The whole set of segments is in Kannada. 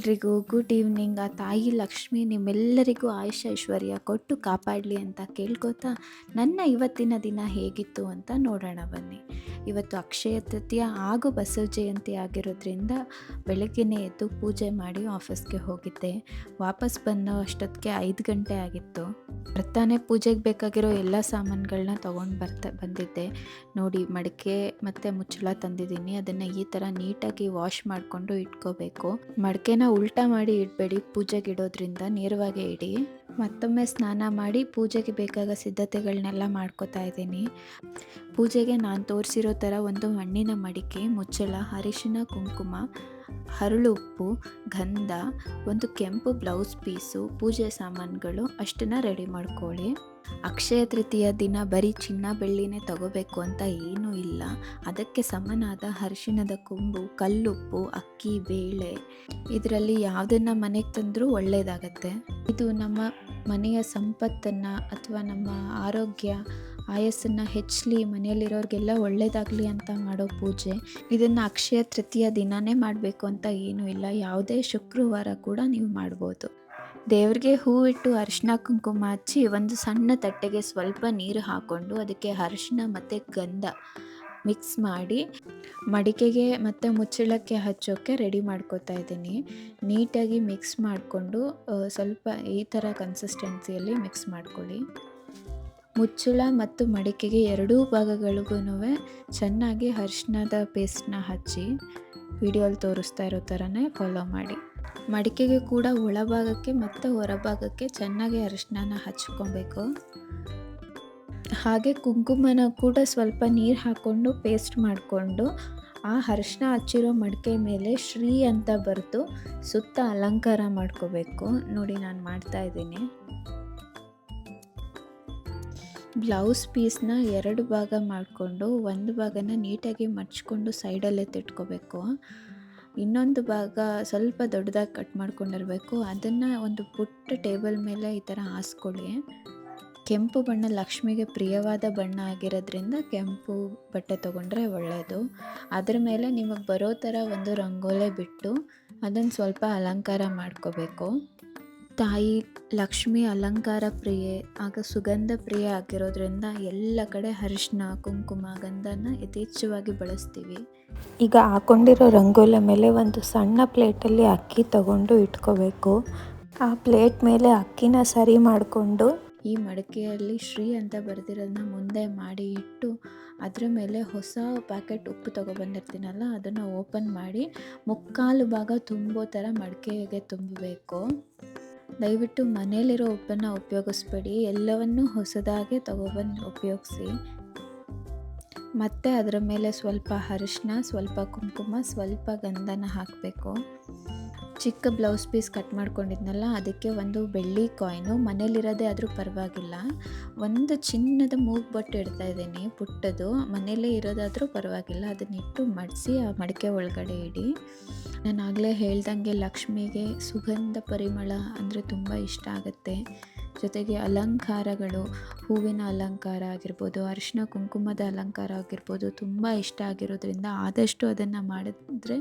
ಎಲ್ರಿಗೂ ಗುಡ್ ಈವ್ನಿಂಗ್. ಆ ತಾಯಿ ಲಕ್ಷ್ಮಿ ನಿಮ್ಮೆಲ್ಲರಿಗೂ ಆಯುಷ್ಯ ಐಶ್ವರ್ಯ ಕೊಟ್ಟು ಕಾಪಾಡಲಿ ಅಂತ ಕೇಳ್ಕೊತಾ ನನ್ನ ಇವತ್ತಿನ ದಿನ ಹೇಗಿತ್ತು ಅಂತ ನೋಡೋಣ ಬನ್ನಿ. ಇವತ್ತು ಅಕ್ಷಯ ತೃತೀಯ ಹಾಗೂ ಬಸವ ಜಯಂತಿ ಆಗಿರೋದ್ರಿಂದ ಬೆಳಗ್ಗೆನೇ ಎದ್ದು ಪೂಜೆ ಮಾಡಿ ಆಫೀಸ್ಗೆ ಹೋಗಿದ್ದೆ. ವಾಪಸ್ ಬಂದು ಅಷ್ಟೊತ್ತಿಗೆ 5 ಗಂಟೆ ಆಗಿತ್ತು. ಬರ್ತಾನೆ ಪೂಜೆಗೆ ಬೇಕಾಗಿರೋ ಎಲ್ಲ ಸಾಮಾನುಗಳನ್ನ ತೊಗೊಂಡು ಬಂದಿದ್ದೆ. ನೋಡಿ, ಮಡಿಕೆ ಮತ್ತು ಮುಚ್ಚಳ ತಂದಿದ್ದೀನಿ. ಅದನ್ನು ಈ ಥರ ನೀಟಾಗಿ ವಾಶ್ ಮಾಡಿಕೊಂಡು ಇಟ್ಕೋಬೇಕು. ಮಡಿಕೆನ ಉಲ್ಟಾ ಮಾಡಿ ಇಡಬೇಡಿ, ಪೂಜೆಗೆ ಇಡೋದ್ರಿಂದ ನೇರವಾಗಿ ಇಡಿ. ಮತ್ತೊಮ್ಮೆ ಸ್ನಾನ ಮಾಡಿ ಪೂಜೆಗೆ ಬೇಕಾದ ಸಿದ್ಧತೆಗಳನ್ನೆಲ್ಲ ಮಾಡ್ಕೋತಾ ಇದ್ದೀನಿ. ಪೂಜೆಗೆ ನಾನು ತೋರಿಸಿರೋ ಥರ ಒಂದು ಮಣ್ಣಿನ ಮಡಿಕೆ, ಮುಚ್ಚಳ, ಅರಿಶಿನ ಕುಂಕುಮ, ಹರಳು ಉಪ್ಪು, ಗಂಧ, ಒಂದು ಕೆಂಪು ಬ್ಲೌಸ್ ಪೀಸು, ಪೂಜೆ ಸಾಮಾನುಗಳು ಅಷ್ಟನ್ನು ರೆಡಿ ಮಾಡ್ಕೊಳ್ಳಿ. ಅಕ್ಷಯ ತೃತೀಯ ದಿನ ಬರೀ ಚಿನ್ನ ಬೆಳ್ಳಿನೇ ತಗೋಬೇಕು ಅಂತ ಏನೂ ಇಲ್ಲ. ಅದಕ್ಕೆ ಸಮನಾದ ಅರಿಶಿಣದ ಕೊಂಬು, ಕಲ್ಲುಪ್ಪು, ಅಕ್ಕಿ, ಬೇಳೆ, ಇದರಲ್ಲಿ ಯಾವುದನ್ನು ಮನೆಗೆ ತಂದರೂ ಒಳ್ಳೆಯದಾಗತ್ತೆ. ಇದು ನಮ್ಮ ಮನೆಯ ಸಂಪತ್ತನ್ನು ಅಥವಾ ನಮ್ಮ ಆರೋಗ್ಯ ಆಯಸ್ಸನ್ನು ಹೆಚ್ಚಲಿ, ಮನೆಯಲ್ಲಿರೋರಿಗೆಲ್ಲ ಒಳ್ಳೆಯದಾಗಲಿ ಅಂತ ಮಾಡೋ ಪೂಜೆ. ಇದನ್ನು ಅಕ್ಷಯ ತೃತೀಯ ದಿನವೇ ಮಾಡಬೇಕು ಅಂತ ಏನೂ ಇಲ್ಲ. ಯಾವುದೇ ಶುಕ್ರವಾರ ಕೂಡ ನೀವು ಮಾಡ್ಬೋದು. ದೇವ್ರಿಗೆ ಹೂವಿಟ್ಟು ಅರಿಶಿನ ಕುಂಕುಮ ಹಚ್ಚಿ ಒಂದು ಸಣ್ಣ ತಟ್ಟೆಗೆ ಸ್ವಲ್ಪ ನೀರು ಹಾಕ್ಕೊಂಡು ಅದಕ್ಕೆ ಅರಿಶಿನ ಮತ್ತು ಗಂಧ ಮಿಕ್ಸ್ ಮಾಡಿ ಮಡಿಕೆಗೆ ಮತ್ತು ಮುಚ್ಚಳಕ್ಕೆ ಹಚ್ಚೋಕ್ಕೆ ರೆಡಿ ಮಾಡ್ಕೋತಾ ಇದ್ದೀನಿ. ನೀಟಾಗಿ ಮಿಕ್ಸ್ ಮಾಡಿಕೊಂಡು ಸ್ವಲ್ಪ ಈ ಥರ ಕನ್ಸಿಸ್ಟೆನ್ಸಿಯಲ್ಲಿ ಮಿಕ್ಸ್ ಮಾಡ್ಕೊಳ್ಳಿ. ಮುಚ್ಚಳ ಮತ್ತು ಮಡಿಕೆಗೆ ಎರಡೂ ಭಾಗಗಳಿಗೂ ಚೆನ್ನಾಗಿ ಅರಿಶಿಣದ ಪೇಸ್ಟನ್ನ ಹಚ್ಚಿ ವಿಡಿಯೋಲಿ ತೋರಿಸ್ತಾ ಇರೋ ಥರನೇ ಫಾಲೋ ಮಾಡಿ. ಮಡಿಕೆಗೆ ಕೂಡ ಒಳಭಾಗಕ್ಕೆ ಮತ್ತು ಹೊರಭಾಗಕ್ಕೆ ಚೆನ್ನಾಗಿ ಅರಿಶಿಣನ ಹಚ್ಕೊಬೇಕು. ಹಾಗೆ ಕುಂಕುಮನ ಕೂಡ ಸ್ವಲ್ಪ ನೀರು ಹಾಕ್ಕೊಂಡು ಪೇಸ್ಟ್ ಮಾಡಿಕೊಂಡು ಆ ಅರಿಶಿಣ ಹಚ್ಚಿರೋ ಮಡಿಕೆ ಮೇಲೆ ಶ್ರೀ ಅಂತ ಬರೆದು ಸುತ್ತ ಅಲಂಕಾರ ಮಾಡ್ಕೋಬೇಕು. ನೋಡಿ, ನಾನು ಮಾಡ್ತಾ ಇದ್ದೀನಿ. ಬ್ಲೌಸ್ ಪೀಸ್ನ 2 ಭಾಗ ಮಾಡಿಕೊಂಡು ಒಂದು ಭಾಗನ ನೀಟಾಗಿ ಮಡ್ಚ್ಕೊಂಡು ಸೈಡಲ್ಲೇ ತಿಟ್ಕೋಬೇಕು. ಇನ್ನೊಂದು ಭಾಗ ಸ್ವಲ್ಪ ದೊಡ್ಡದಾಗಿ ಕಟ್ ಮಾಡ್ಕೊಂಡಿರಬೇಕು. ಅದನ್ನು ಒಂದು ಪುಟ್ಟ ಟೇಬಲ್ ಮೇಲೆ ಈ ಥರ ಹಾಸ್ಕೊಳ್ಳಿ. ಕೆಂಪು ಬಣ್ಣ ಲಕ್ಷ್ಮಿಗೆ ಪ್ರಿಯವಾದ ಬಣ್ಣ ಆಗಿರೋದ್ರಿಂದ ಕೆಂಪು ಬಟ್ಟೆ ತೊಗೊಂಡ್ರೆ ಒಳ್ಳೆಯದು. ಅದರ ಮೇಲೆ ನಿಮಗೆ ಬರೋ ಥರ ಒಂದು ರಂಗೋಲೆ ಬಿಟ್ಟು ಅದನ್ನು ಸ್ವಲ್ಪ ಅಲಂಕಾರ ಮಾಡ್ಕೋಬೇಕು. ತಾಯಿ ಲಕ್ಷ್ಮಿ ಅಲಂಕಾರ ಪ್ರಿಯೆ, ಆಗ ಸುಗಂಧ ಪ್ರಿಯೆ ಆಗಿರೋದ್ರಿಂದ ಎಲ್ಲ ಕಡೆ ಅರಿಶಿನ ಕುಂಕುಮ ಗಂಧನ ಯಥೇಚ್ಛವಾಗಿ ಬಳಸ್ತೀವಿ. ಈಗ ಹಾಕ್ಕೊಂಡಿರೋ ರಂಗೋಲಿ ಮೇಲೆ ಒಂದು ಸಣ್ಣ ಪ್ಲೇಟಲ್ಲಿ ಅಕ್ಕಿ ತಗೊಂಡು ಇಟ್ಕೋಬೇಕು. ಆ ಪ್ಲೇಟ್ ಮೇಲೆ ಅಕ್ಕಿನ ಸರಿ ಮಾಡಿಕೊಂಡು ಈ ಮಡಿಕೆಯಲ್ಲಿ ಶ್ರೀ ಅಂತ ಬರೆದಿರೋದನ್ನ ಮುಂದೆ ಮಾಡಿ ಇಟ್ಟು ಅದರ ಮೇಲೆ ಹೊಸ ಪ್ಯಾಕೆಟ್ ಉಪ್ಪು ತೊಗೊಬಂದಿರ್ತೀನಲ್ಲ ಅದನ್ನು ಓಪನ್ ಮಾಡಿ 3/4 ಭಾಗ ತುಂಬೋ ಥರ ಮಡಿಕೆಗೆ ತುಂಬಬೇಕು. ದಯವಿಟ್ಟು ಮನೇಲಿರೋ ಉಪ್ಪನ್ನು ಉಪಯೋಗಿಸ್ಬೇಡಿ, ಎಲ್ಲವನ್ನೂ ಹೊಸದಾಗೆ ತೊಗೊಬಂದು ಉಪಯೋಗಿಸಿ. ಮತ್ತು ಅದರ ಮೇಲೆ ಸ್ವಲ್ಪ ಅರಿಶಿನ, ಸ್ವಲ್ಪ ಕುಂಕುಮ, ಸ್ವಲ್ಪ ಗಂಧನ ಹಾಕಬೇಕು. ಚಿಕ್ಕ ಬ್ಲೌಸ್ ಪೀಸ್ ಕಟ್ ಮಾಡ್ಕೊಂಡಿದ್ನಲ್ಲ ಅದಕ್ಕೆ ಒಂದು ಬೆಳ್ಳಿ ಕಾಯಿನು, ಮನೇಲಿರೋದೇ ಆದರೂ ಪರವಾಗಿಲ್ಲ. ಒಂದು ಚಿನ್ನದ ಮೂಗುಬೊಟ್ಟು ಇಡ್ತಾ ಇದ್ದೀನಿ, ಪುಟ್ಟದು, ಮನೇಲೇ ಇರೋದಾದರೂ ಪರವಾಗಿಲ್ಲ. ಅದನ್ನಿಟ್ಟು ಮಡಿಸಿ ಆ ಮಡಿಕೆ ಒಳಗಡೆ ಇಡಿ. ನಾನು ಆಗಲೇ ಹೇಳ್ದಂಗೆ ಲಕ್ಷ್ಮಿಗೆ ಸುಗಂಧ ಪರಿಮಳ ಅಂದರೆ ತುಂಬ ಇಷ್ಟ ಆಗುತ್ತೆ. ಜೊತೆಗೆ ಅಲಂಕಾರಗಳು, ಹೂವಿನ ಅಲಂಕಾರ ಆಗಿರ್ಬೋದು, ಅರಿಶಿನ ಕುಂಕುಮದ ಅಲಂಕಾರ ಆಗಿರ್ಬೋದು, ತುಂಬ ಇಷ್ಟ ಆಗಿರೋದ್ರಿಂದ ಆದಷ್ಟು ಅದನ್ನು ಮಾಡಿದ್ರೆ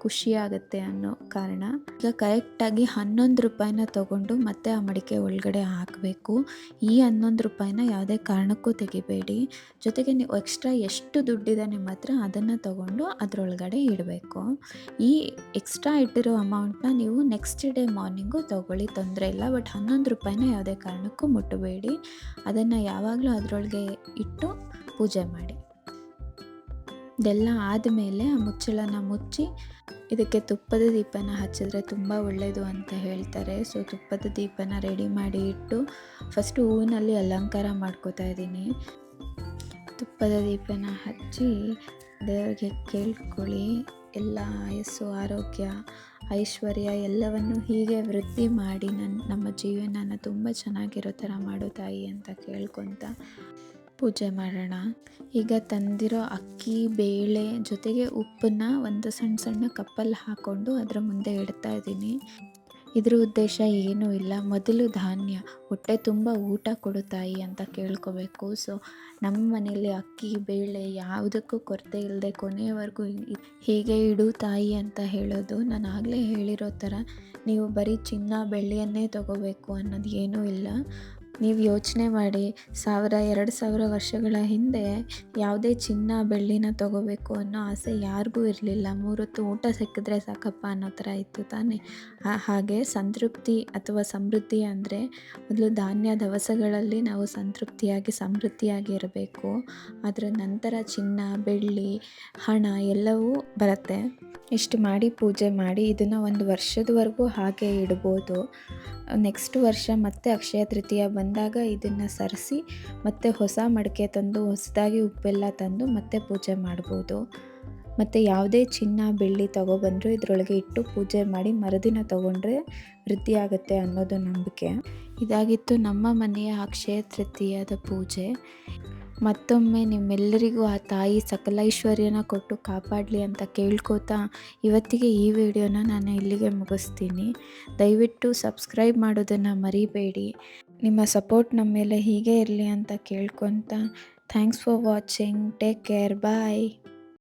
ಖುಷಿಯಾಗತ್ತೆ ಅನ್ನೋ ಕಾರಣ ಈಗ ಕರೆಕ್ಟಾಗಿ 11 ರೂಪಾಯಿನ ತೊಗೊಂಡು ಮತ್ತೆ ಆ ಮಡಿಕೆ ಒಳಗಡೆ ಹಾಕಬೇಕು. ಈ 11 ರೂಪಾಯಿನ ಯಾವುದೇ ಕಾರಣಕ್ಕೂ ತೆಗಿಬೇಡಿ. ಜೊತೆಗೆ ನೀವು ಎಕ್ಸ್ಟ್ರಾ ಎಷ್ಟು ದುಡ್ಡಿದೆ ನಿಮ್ಮ ಹತ್ರ ಅದನ್ನು ತೊಗೊಂಡು ಅದರೊಳಗಡೆ ಇಡಬೇಕು. ಈ ಎಕ್ಸ್ಟ್ರಾ ಇಟ್ಟಿರೋ ಅಮೌಂಟ್ನ ನೀವು ನೆಕ್ಸ್ಟ್ ಡೇ ಮಾರ್ನಿಂಗು ತೊಗೊಳ್ಳಿ, ತೊಂದರೆ ಇಲ್ಲ. ಬಟ್ 11 ರೂಪಾಯಿನ ಯಾವುದೇ ಕಾರಣಕ್ಕೂ ಮುಟ್ಟಬೇಡಿ. ಅದನ್ನು ಯಾವಾಗಲೂ ಅದರೊಳಗೆ ಇಟ್ಟು ಪೂಜೆ ಮಾಡಿ. ಇದೆಲ್ಲ ಆದಮೇಲೆ ಆ ಮುಚ್ಚಳನ ಮುಚ್ಚಿ ಇದಕ್ಕೆ ತುಪ್ಪದ ದೀಪನ ಹಚ್ಚಿದ್ರೆ ತುಂಬ ಒಳ್ಳೆಯದು ಅಂತ ಹೇಳ್ತಾರೆ. ಸೊ ತುಪ್ಪದ ದೀಪನ ರೆಡಿ ಮಾಡಿ ಇಟ್ಟು ಫಸ್ಟು ಹೂವಿನಲ್ಲಿ ಅಲಂಕಾರ ಮಾಡ್ಕೋತಾ ಇದ್ದೀನಿ. ತುಪ್ಪದ ದೀಪನ ಹಚ್ಚಿ ದೇವರಿಗೆ ಕೇಳ್ಕೊಳ್ಳಿ, ಎಲ್ಲ ಆಯಸ್ಸು ಆರೋಗ್ಯ ಐಶ್ವರ್ಯ ಎಲ್ಲವನ್ನು ಹೀಗೆ ವೃದ್ಧಿ ಮಾಡಿ ನಮ್ಮ ಜೀವನನ ತುಂಬ ಚೆನ್ನಾಗಿರೋ ಥರ ಮಾಡೋ ತಾಯಿ ಅಂತ ಕೇಳ್ಕೊತ ಪೂಜೆ ಮಾಡೋಣ. ಈಗ ತಂದಿರೋ ಅಕ್ಕಿ, ಬೇಳೆ ಜೊತೆಗೆ ಉಪ್ಪನ್ನ ಒಂದು ಸಣ್ಣ ಸಣ್ಣ ಕಪ್ಪಲ್ಲಿ ಹಾಕ್ಕೊಂಡು ಅದರ ಮುಂದೆ ಇಡ್ತಾ ಇದ್ದೀನಿ. ಇದ್ರ ಉದ್ದೇಶ ಏನೂ ಇಲ್ಲ. ಮೊದಲು ಧಾನ್ಯ, ಹೊಟ್ಟೆ ತುಂಬ ಊಟ ಕೊಡು ತಾಯಿ ಅಂತ ಕೇಳ್ಕೋಬೇಕು. ಸೊ ನಮ್ಮ ಮನೇಲಿ ಅಕ್ಕಿ, ಬೇಳೆ ಯಾವುದಕ್ಕೂ ಕೊರತೆ ಇಲ್ಲದೆ ಕೊನೆಯವರೆಗೂ ಹೀಗೆ ಇಡು ತಾಯಿ ಅಂತ ಹೇಳೋದು. ನಾನು ಆಗಲೇ ಹೇಳಿರೋ ಥರ ನೀವು ಬರೀ ಚಿನ್ನ, ಬೆಳ್ಳಿಯನ್ನೇ ತಗೋಬೇಕು ಅನ್ನೋದು ಏನೂ ಇಲ್ಲ. ನೀವು ಯೋಚನೆ ಮಾಡಿ 1000-2000 ವರ್ಷಗಳ ಹಿಂದೆ ಯಾವುದೇ ಚಿನ್ನ, ಬೆಳ್ಳಿನ ತಗೋಬೇಕು ಅನ್ನೋ ಆಸೆ ಯಾರಿಗೂ ಇರಲಿಲ್ಲ. 3 ಹೊತ್ತು ಊಟ ಸಿಕ್ಕಿದ್ರೆ ಸಾಕಪ್ಪ ಅನ್ನೋ ಥರ ಇತ್ತು ತಾನೇ. ಹಾಗೆ ಸಂತೃಪ್ತಿ ಅಥವಾ ಸಮೃದ್ಧಿ ಅಂದರೆ ಮೊದಲು ಧಾನ್ಯ ದವಸಗಳಲ್ಲಿ ನಾವು ಸಂತೃಪ್ತಿಯಾಗಿ ಸಮೃದ್ಧಿಯಾಗಿ ಇರಬೇಕು. ಅದರ ನಂತರ ಚಿನ್ನ, ಬೆಳ್ಳಿ, ಹಣ ಎಲ್ಲವೂ ಬರುತ್ತೆ. ಇಷ್ಟು ಮಾಡಿ ಪೂಜೆ ಮಾಡಿ ಇದನ್ನು 1 ವರ್ಷದವರೆಗೂ ಹಾಗೆ ಇಡ್ಬೋದು. ನೆಕ್ಸ್ಟ್ ವರ್ಷ ಮತ್ತೆ ಅಕ್ಷಯ ತೃತೀಯ ಬಂದಾಗ ಇದನ್ನು ಸರಿಸಿ ಮತ್ತೆ ಹೊಸ ಮಡಿಕೆ ತಂದು ಹೊಸದಾಗಿ ಉಪ್ಪೆಲ್ಲ ತಂದು ಮತ್ತೆ ಪೂಜೆ ಮಾಡ್ಬೋದು. ಮತ್ತು ಯಾವುದೇ ಚಿನ್ನ, ಬೆಳ್ಳಿ ತೊಗೊಬಂದರೂ ಇದರೊಳಗೆ ಇಟ್ಟು ಪೂಜೆ ಮಾಡಿ ಮರುದಿನ ತೊಗೊಂಡ್ರೆ ವೃದ್ಧಿಯಾಗುತ್ತೆ ಅನ್ನೋದು ನಂಬಿಕೆ. ಇದಾಗಿತ್ತು ನಮ್ಮ ಮನೆಯ ಅಕ್ಷಯ ತೃತೀಯದ ಪೂಜೆ. ಮತ್ತೊಮ್ಮೆ ನಿಮ್ಮೆಲ್ಲರಿಗೂ ಆ ತಾಯಿ ಸಕಲೈಶ್ವರ್ಯನ ಕೊಟ್ಟು ಕಾಪಾಡಲಿ ಅಂತ ಕೇಳ್ಕೋತಾ ಇವತ್ತಿಗೆ ಈ ವಿಡಿಯೋನ ನಾನು ಇಲ್ಲಿಗೆ ಮುಗಿಸ್ತೀನಿ. ದಯವಿಟ್ಟು ಸಬ್ಸ್ಕ್ರೈಬ್ ಮಾಡೋದನ್ನು ಮರಿಬೇಡಿ. ನಿಮ್ಮ ಸಪೋರ್ಟ್ ನಮ್ಮ ಮೇಲೆ ಹೀಗೆ ಇರಲಿ ಅಂತ ಕೇಳ್ಕೊತಾ thanks for watching. Take care. Bye.